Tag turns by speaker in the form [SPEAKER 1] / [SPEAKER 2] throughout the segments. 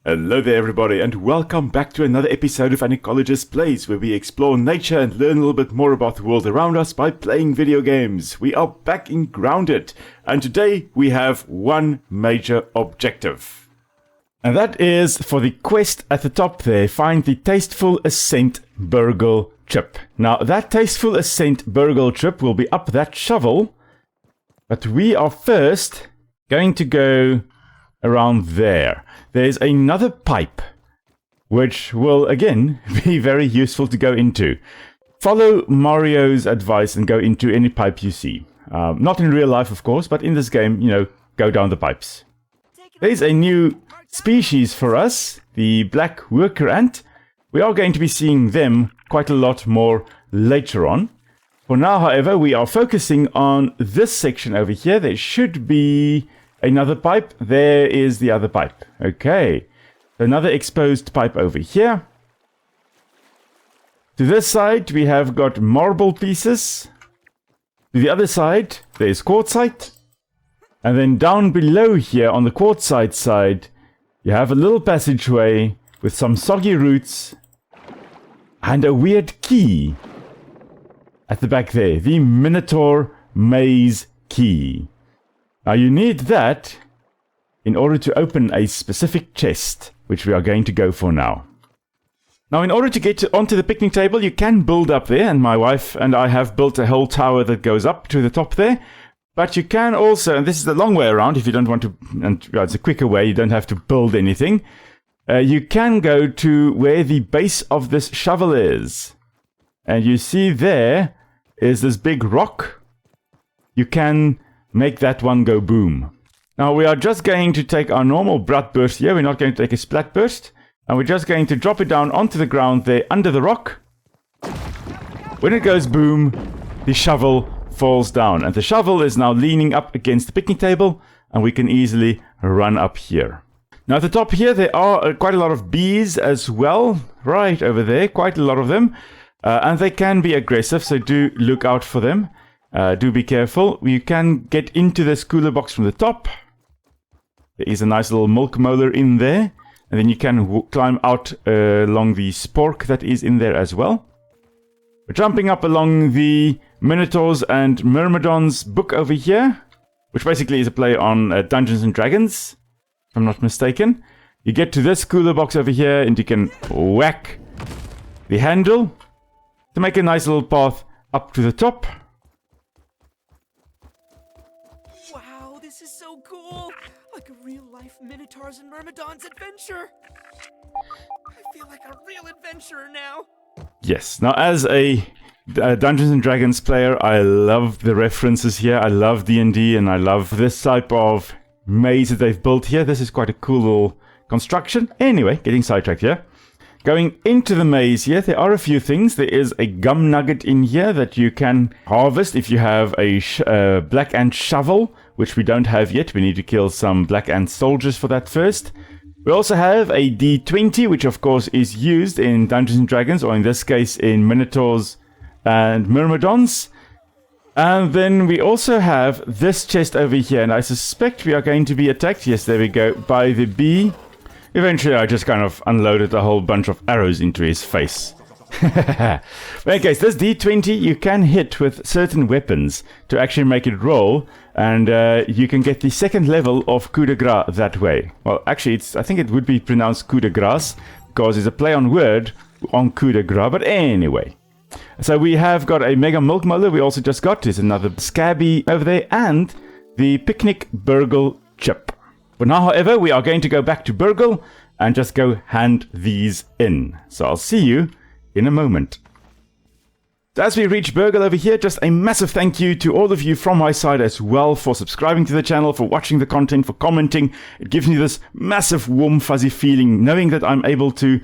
[SPEAKER 1] Hello there everybody, and welcome back to another episode of An Ecologist Plays, where we explore nature and learn a little bit more about the world around us by playing video games. We are back in Grounded, and today we have one major objective. And that is for the quest at the top there, find the Tasteful Ascent Burgle chip. Now that Tasteful Ascent Burgle chip will be up that shovel, but we are first going to go around there. There's another pipe, which will again be very useful to go into. Follow Mario's advice and go into any pipe you see. Not in real life, of course, but in this game, go down the pipes. There's a new species for us, the black worker ant. We are going to be seeing them quite a lot more later on. For now, however, we are focusing on this section over here. There should be another pipe. There is the other pipe. Okay. Another exposed pipe over here. To this side, we have got marble pieces. To the other side, there's quartzite. And then down below here on the quartzite side, you have a little passageway with some soggy roots and a weird key at the back there. The Minotaur Maze key. Now you need that in order to open a specific chest, which we are going to go for now. Now in order to get onto the picnic table, you can build up there, and my wife and I have built a whole tower that goes up to the top there. But you can also, and this is the long way around if you don't want to, and it's a quicker way, you don't have to build anything. You can go to where the base of this shovel is. And you see there is this big rock. You can make that one go boom. Now we are just going to take our normal blood burst here. We're not going to take a splat burst. And we're just going to drop it down onto the ground there under the rock. When it goes boom, the shovel falls down. And the shovel is now leaning up against the picnic table. And we can easily run up here. Now at the top here there are quite a lot of bees as well. Right over there, quite a lot of them. And they can be aggressive, so do look out for them. Do be careful. You can get into this cooler box from the top. There is a nice little milk molar in there. And then you can climb out along the spork that is in there as well. We're jumping up along the Minotaurs and Myrmidons book over here, which basically is a play on Dungeons and Dragons, if I'm not mistaken. You get to this cooler box over here and you can whack the handle to make a nice little path up to the top.
[SPEAKER 2] This is so cool! Like a real-life Minotaurs and Myrmidons adventure! I feel like a real adventurer now!
[SPEAKER 1] Yes, now as a Dungeons and Dragons player, I love the references here. I love D&D and I love this type of maze that they've built here. This is quite a cool little construction. Anyway, getting sidetracked here. Going into the maze here, there are a few things. There is a gum nugget in here that you can harvest if you have a black ant shovel, which we don't have yet. We need to kill some black ant soldiers for that first. We also have a D20, which of course is used in Dungeons and Dragons, or in this case in Minotaurs and Myrmidons. And then we also have this chest over here, and I suspect we are going to be attacked, yes, there we go, by the bee. Eventually, I just kind of unloaded a whole bunch of arrows into his face. But in case, this D20 you can hit with certain weapons to actually make it roll, and you can get the second level of coup de grace that way. Well, actually, I think it would be pronounced coup de grace, because it's a play on word on coup de grace, but anyway. So we have got a mega milk molar. We also just got this, another scabby over there, and the picnic burgle chip. For now, however, we are going to go back to Burgle and just go hand these in. So I'll see you in a moment. So as we reach Burgle over here, just a massive thank you to all of you from my side as well for subscribing to the channel, for watching the content, for commenting. It gives me this massive warm fuzzy feeling knowing that I'm able to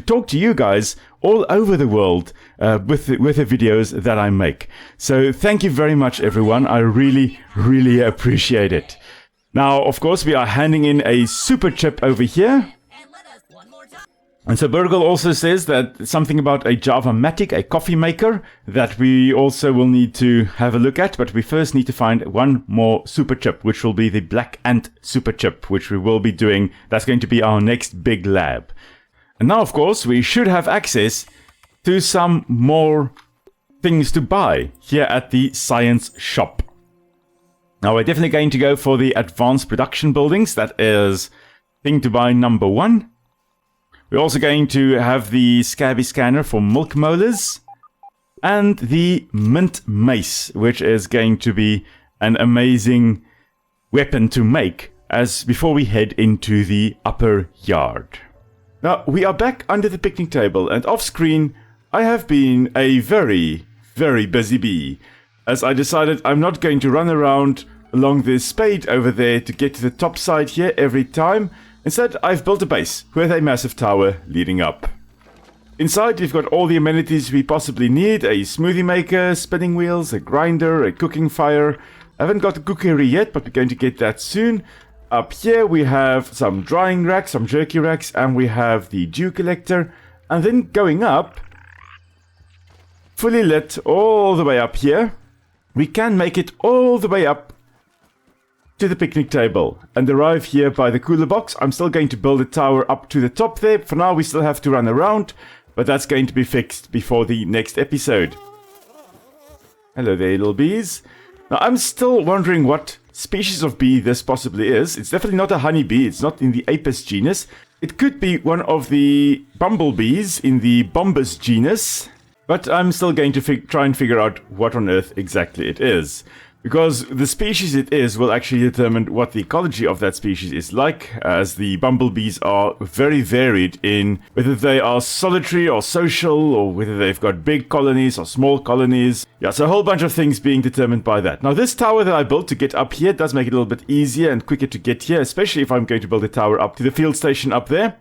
[SPEAKER 1] talk to you guys all over the world with the videos that I make. So thank you very much, everyone. I really, really appreciate it. Now, of course, we are handing in a super chip over here. And so Burgle also says that something about a Java-matic, a coffee maker, that we also will need to have a look at, but we first need to find one more super chip, which will be the Black Ant super chip, which we will be doing. That's going to be our next big lab. And now, of course, we should have access to some more things to buy here at the science shop. Now, we're definitely going to go for the advanced production buildings. That is thing to buy number 1. We're also going to have the Scabby Scanner for milk molars. And the Mint Mace, which is going to be an amazing weapon to make as before we head into the upper yard. Now, we are back under the picnic table, and off screen, I have been a very, very busy bee, as I decided I'm not going to run around along this spade over there to get to the top side here every time. Instead, I've built a base with a massive tower leading up. Inside, you've got all the amenities we possibly need: a smoothie maker, spinning wheels, a grinder, a cooking fire. I haven't got the cookery yet, but we're going to get that soon. Up here, we have some drying racks, some jerky racks, and we have the dew collector. And then going up, fully lit all the way up here, we can make it all the way up to the picnic table and arrive here by the cooler box. I'm still going to build a tower up to the top there. For now, we still have to run around, but that's going to be fixed before the next episode. Hello there, little bees. Now, I'm still wondering what species of bee this possibly is. It's definitely not a honeybee. It's not in the Apis genus. It could be one of the bumblebees in the Bombus genus, but I'm still going to try and figure out what on earth exactly it is. Because the species it is will actually determine what the ecology of that species is like, as the bumblebees are very varied in whether they are solitary or social, or whether they've got big colonies or small colonies. Yeah, so a whole bunch of things being determined by that. Now, this tower that I built to get up here does make it a little bit easier and quicker to get here, especially if I'm going to build a tower up to the field station up there.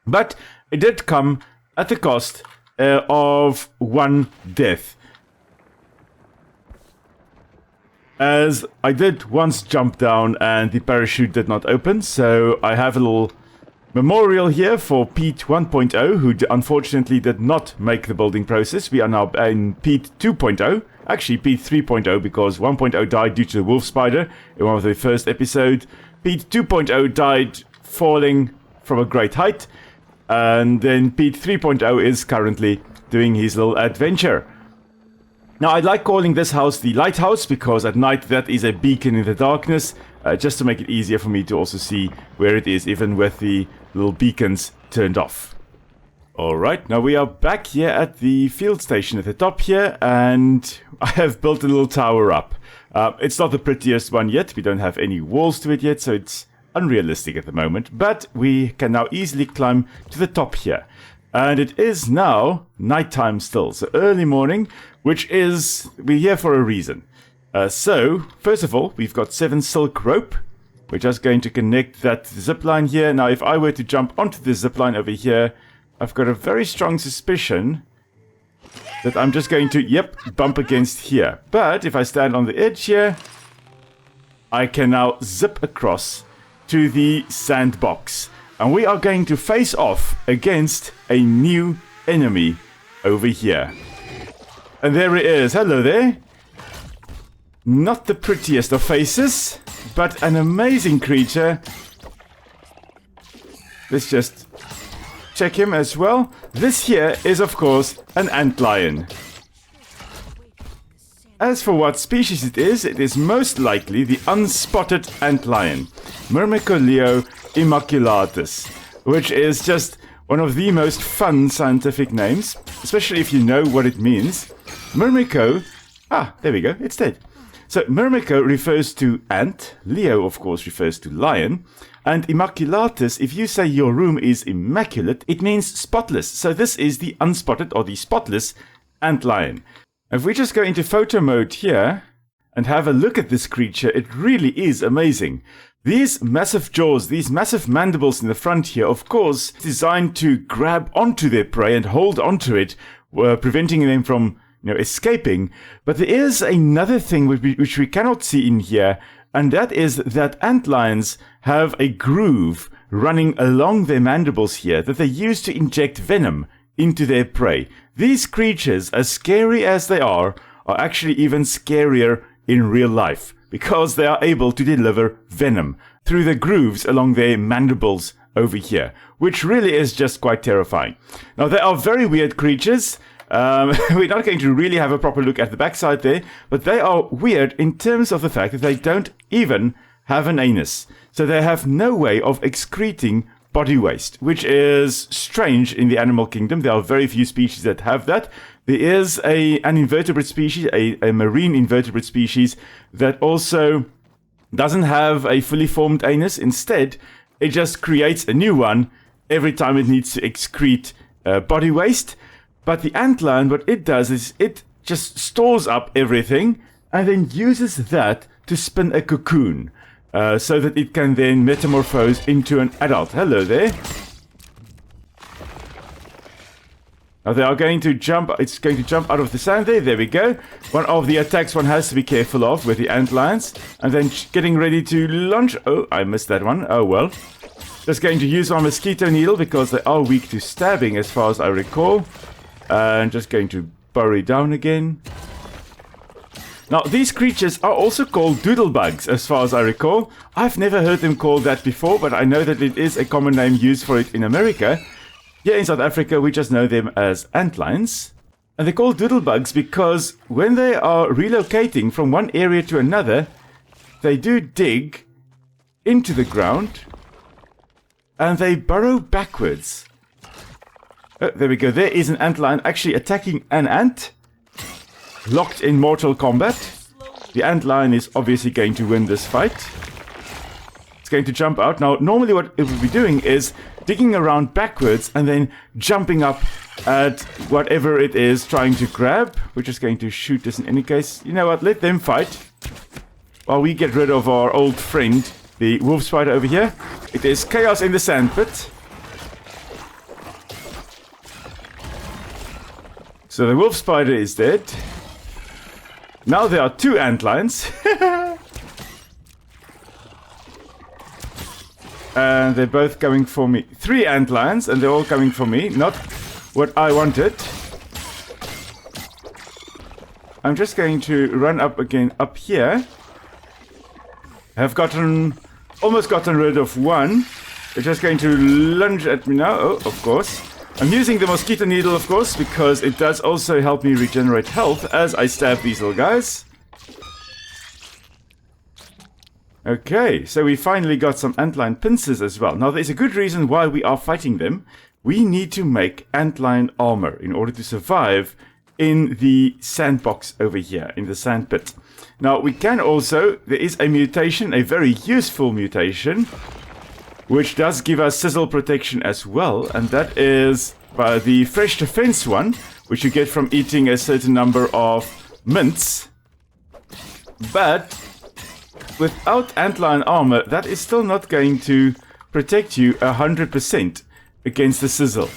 [SPEAKER 1] But it did come at the cost of 1 death. As I did once jump down and the parachute did not open, so I have a little memorial here for Pete 1.0, who unfortunately did not make the building process. We are now in Pete 2.0, actually Pete 3.0, because 1.0 died due to the wolf spider in one of the first episodes. Pete 2.0 died falling from a great height, and then Pete 3.0 is currently doing his little adventure. Now, I like calling this house the lighthouse, because at night that is a beacon in the darkness, just to make it easier for me to also see where it is, even with the little beacons turned off. Alright, now we are back here at the field station at the top here, and I have built a little tower up. It's not the prettiest one yet, we don't have any walls to it yet, so it's unrealistic at the moment, but we can now easily climb to the top here. And it is now nighttime still, so early morning, which is, we're here for a reason. So, first of all, we've got 7 silk rope. We're just going to connect that zipline here. Now, if I were to jump onto the zipline over here, I've got a very strong suspicion that I'm just going to, bump against here. But if I stand on the edge here, I can now zip across to the sandbox. And we are going to face off against a new enemy over here. And there it is. Hello there. Not the prettiest of faces, but an amazing creature. Let's just check him as well. This here is, of course, an antlion. As for what species it is most likely the unspotted antlion, Myrmecoleo immaculatus, which is just one of the most fun scientific names, especially if you know what it means. Myrmeco, there we go, it's dead. So Myrmeco refers to ant, Leo of course refers to lion, and immaculatus, if you say your room is immaculate, it means spotless. So this is the unspotted or the spotless antlion. If we just go into photo mode here and have a look at this creature, it really is amazing. These massive jaws, these massive mandibles in the front here, of course, designed to grab onto their prey and hold onto it, preventing them from, escaping. But there is another thing which we cannot see in here, and that is that antlions have a groove running along their mandibles here that they use to inject venom into their prey. These creatures, as scary as they are actually even scarier in real life because they are able to deliver venom through the grooves along their mandibles over here, which really is just quite terrifying. Now, they are very weird creatures. We're not going to really have a proper look at the backside there, but they are weird in terms of the fact that they don't even have an anus. So they have no way of excreting body waste, which is strange in the animal kingdom. There are very few species that have that. There is an invertebrate species, a marine invertebrate species, that also doesn't have a fully formed anus. Instead, it just creates a new one every time it needs to excrete body waste. But the antlion, what it does is it just stores up everything and then uses that to spin a cocoon so that it can then metamorphose into an adult. Hello there. Now they are going to jump, it's going to jump out of the sand there. There we go. One of the attacks one has to be careful of with the antlions. And then getting ready to launch. Oh, I missed that one. Oh well. Just going to use my Mosquito Needle because they are weak to stabbing as far as I recall. And just going to bury down again. Now, these creatures are also called doodlebugs, as far as I recall. I've never heard them called that before, but I know that it is a common name used for it in America. Here in South Africa, we just know them as antlions. And they're called doodlebugs because when they are relocating from one area to another, they do dig into the ground and they burrow backwards. Oh, there we go. There is an antlion actually attacking an ant. Locked in mortal combat. The antlion is obviously going to win this fight. It's going to jump out. Now, normally what it would be doing is digging around backwards and then jumping up at whatever it is trying to grab. We're just going to shoot this in any case. You know what? Let them fight. While we get rid of our old friend, the wolf spider over here. It is chaos in the sandpit. So the wolf spider is dead. Now there are two antlions. And they're both coming for me. 3 antlions, and they're all coming for me. Not what I wanted. I'm just going to run up again up here. I've almost gotten rid of one. They're just going to lunge at me now. Oh, of course. I'm using the Mosquito Needle, of course, because it does also help me regenerate health as I stab these little guys. Okay, so we finally got some antlion pincers as well. Now, there's a good reason why we are fighting them. We need to make antlion armor in order to survive in the sandbox over here, in the sandpit. Now, we can also, there is a mutation, a very useful mutation, which does give us sizzle protection as well, and that is by the fresh defense one, which you get from eating a certain number of mints. But without antlion armor, that is still not going to protect you 100% against the sizzle.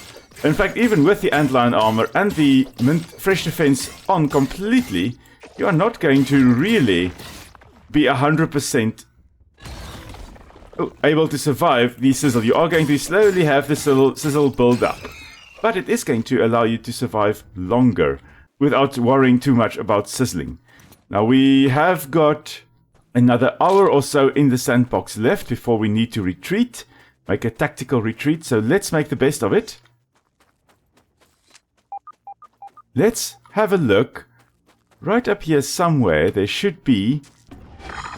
[SPEAKER 1] In fact, even with the antlion armor and the mint fresh defense on completely, you are not going to really be 100% able to survive the sizzle. You are going to slowly have the sizzle build up. But it is going to allow you to survive longer without worrying too much about sizzling. Now we have got another hour or so in the sandbox left before we need to retreat. Make a tactical retreat. So let's make the best of it. Let's have a look. Right up here somewhere there should be...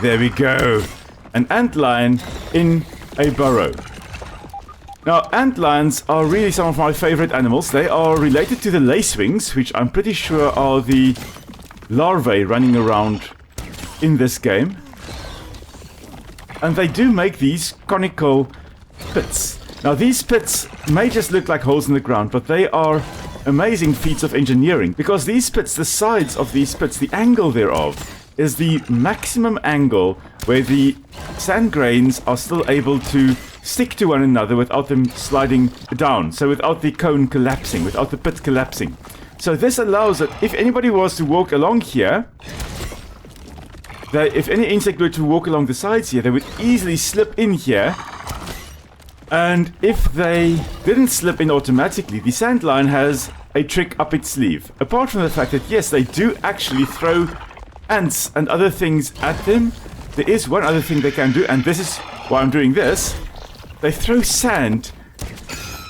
[SPEAKER 1] There we go. An antlion in a burrow. Now, antlions are really some of my favorite animals. They are related to the lacewings, which I'm pretty sure are the larvae running around in this game. And they do make these conical pits. Now, these pits may just look like holes in the ground, but they are amazing feats of engineering. Because these pits, the sides of these pits, the angle thereof, is the maximum angle where the sand grains are still able to stick to one another without them sliding down. So without the cone collapsing, without the pit collapsing. So this allows that if anybody was to walk along here, if any insect were to walk along the sides here, they would easily slip in here And if they didn't slip in automatically, the Sandlion has a trick up its sleeve. Apart from the fact that, yes, they do actually throw ants and other things at them, there is one other thing they can do, and this is why I'm doing this. They throw sand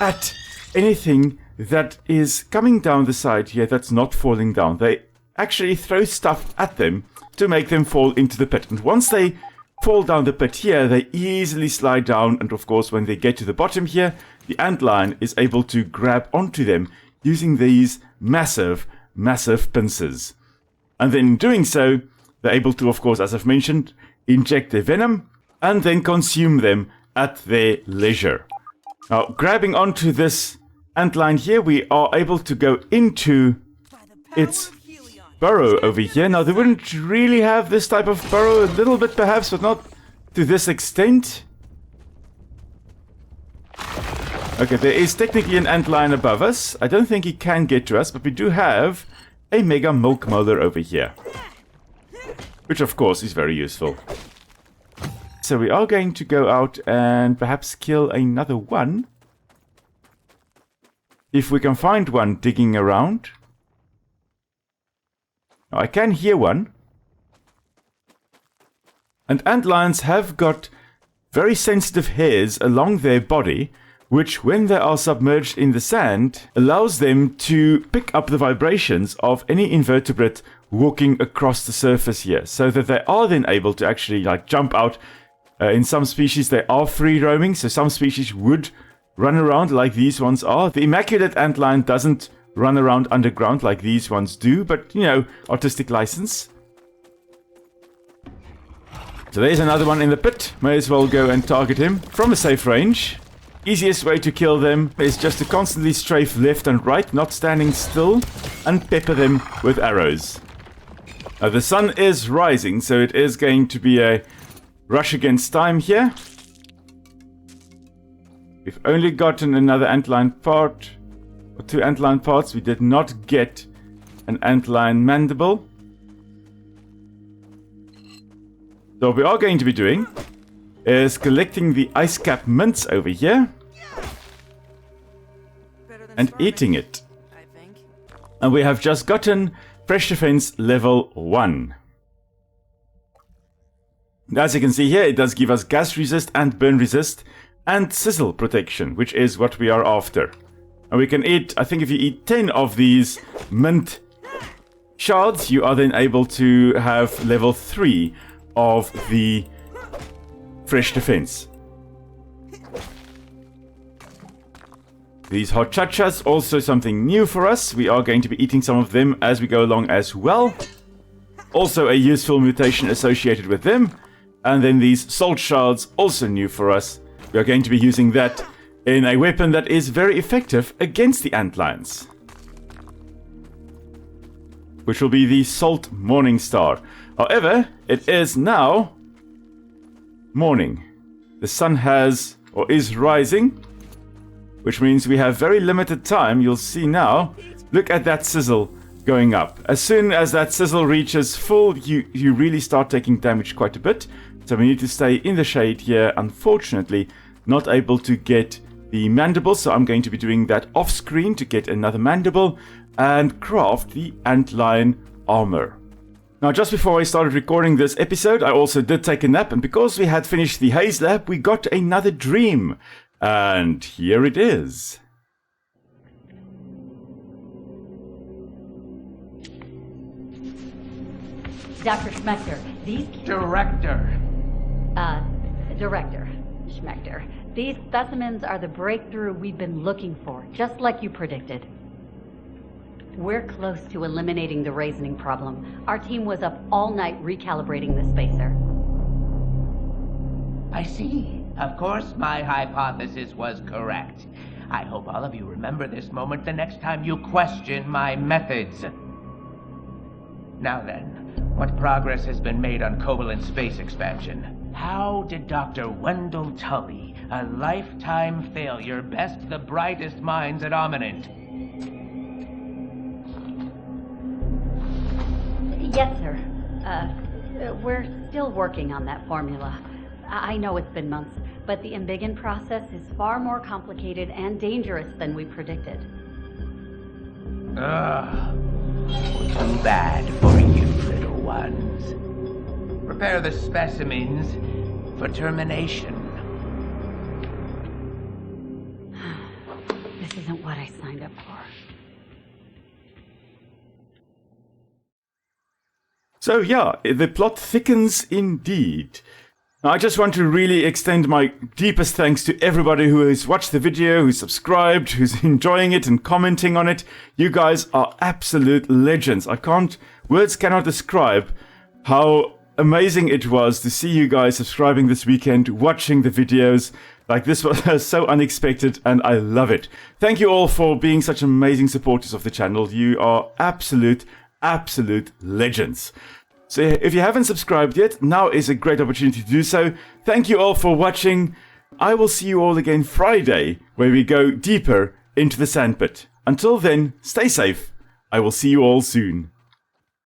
[SPEAKER 1] at anything that is coming down the side here that's not falling down. They actually throw stuff at them to make them fall into the pit. And once they fall down the pit here, they easily slide down, and of course when they get to the bottom here, the antlion is able to grab onto them using these massive pincers. And then in doing so, they're able to, of course, as I've mentioned, inject their venom and then consume them at their leisure. Now, grabbing onto this antlion here, we are able to go into its burrow over here. Now, they wouldn't really have this type of burrow, a little bit perhaps, but not to this extent. Okay, there is technically an antlion above us. I don't think he can get to us, but we do have a mega milk molar over here, which of course is very useful. So we are going to go out and perhaps kill another one, if we can find one digging around. Now, I can hear one. And antlions have got very sensitive hairs along their body, which when they are submerged in the sand, allows them to pick up the vibrations of any invertebrate walking across the surface here, so that they are then able to actually like jump out. In some species they are free roaming, so some species would run around like these ones are. The immaculate antlion doesn't run around underground like these ones do, but you know, artistic license. So there's another one in the pit. May as well go and target him from a safe range. Easiest way to kill them is just to constantly strafe left and right, not standing still, and pepper them with arrows. Now the sun is rising, so it is going to be a rush against time here. We've only gotten another antlion part, or 2 antlion parts. We did not get an antlion mandible. So what we are going to be doing is collecting the ice cap mints over here and eating it. And we have just gotten fresh defense level 1. As you can see here, it does give us gas resist and burn resist and sizzle protection, which is what we are after. And we can eat, I think if you eat 10 of these mint shards, you are then able to have level 3 of the fresh defense. These hot chachas, also something new for us. We are going to be eating some of them as we go along as well. Also a useful mutation associated with them. And then these salt shards, also new for us. We are going to be using that in a weapon that is very effective against the antlions, which will be the Salt Morning Star. However, it is now morning. The sun has, or is rising, which means we have very limited time. You'll see now, look at that sizzle going up. As soon as that sizzle reaches full, you really start taking damage quite a bit. So we need to stay in the shade here. Unfortunately, not able to get the mandible, so I'm going to be doing that off screen to get another mandible and craft the Antlion Armour. Now, just before I started recording this episode, I also did take a nap, and because we had finished the Haze Lab, we got another dream. And here it is.
[SPEAKER 3] Dr. Schmechter, these...
[SPEAKER 4] Director
[SPEAKER 3] Schmechter. These specimens are the breakthrough we've been looking for, just like you predicted. We're close to eliminating the raisoning problem. Our team was up all night recalibrating the spacer.
[SPEAKER 4] I see. Of course, my hypothesis was correct. I hope all of you remember this moment the next time you question my methods. Now then, what progress has been made on covalent space expansion? How did Dr. Wendell Tully, a lifetime failure, best the brightest minds at Ominent?
[SPEAKER 3] Yes, sir. We're still working on that formula. I know it's been months, but the embiggen process is far more complicated and dangerous than we predicted.
[SPEAKER 4] Ugh. Too bad for you, little ones. Prepare the specimens for termination.
[SPEAKER 3] This isn't what I signed up for.
[SPEAKER 1] So yeah, the plot thickens indeed. Now, I just want to really extend my deepest thanks to everybody who has watched the video, who's subscribed, who's enjoying it and commenting on it. You guys are absolute legends. Words cannot describe how amazing it was to see you guys subscribing this weekend, watching the videos. Like, this was so unexpected and I love it. Thank you all for being such amazing supporters of the channel. You are absolute legends. So if you haven't subscribed yet, now is a great opportunity to do so. Thank you all for watching. I will see you all again Friday, where we go deeper into the sandpit. Until then, stay safe. I will see you all soon.